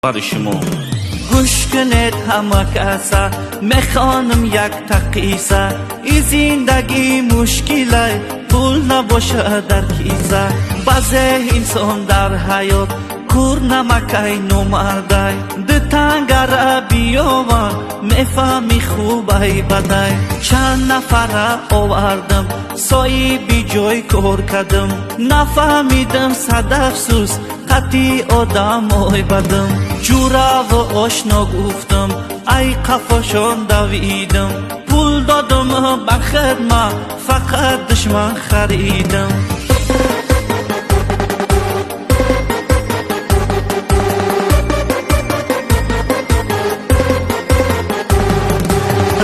برای شما. گوش کنید همه کسا میخوانم یک تقیصه، این زندگی مشکله پول نباشه در کیسه. بعضی انسان در حیات کور نمکی نمرده، ده تنگره بیاون میفهمی خوبه بده. چند نفره آوردم سایی بی جای کار کردم، نفهمیدم صد افسوس قطعی آدم آی بدم. جورا و آشنا گفتم ای قفاشان دویدم، پول دادم به خدمت فقط دشمن خریدم.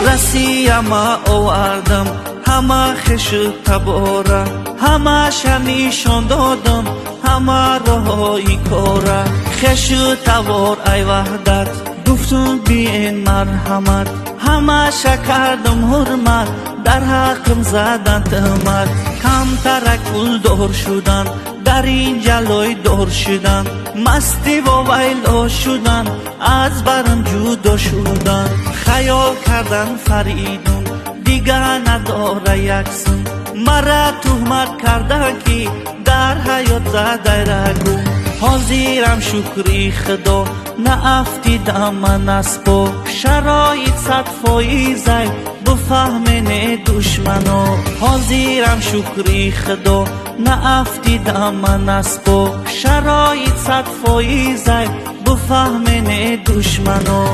رسیم آوردم همه خش تباره، همه شنیشان دادم همه راهی کاره. خش تبار ای وحدت گفتم بیاین مرحمت، همه شکردم حرمت در حقم زدن تهمت. کمتر پول دار شدن در این جلوی دار شدن، مستی و ویلا شدن از برم جدا شدن. خیال کردن فریدون دیگه نداره یک سون، مرا تهمت کردن که در حیات زده رگو. حاضرم شکری خدا نافتیدم من از پا، شرایط صد فایزه بفهمین دشمنا. حاضرم شکری خدا نافتیدم من از پا، شرایط صد فایزه بفهمین دشمنا.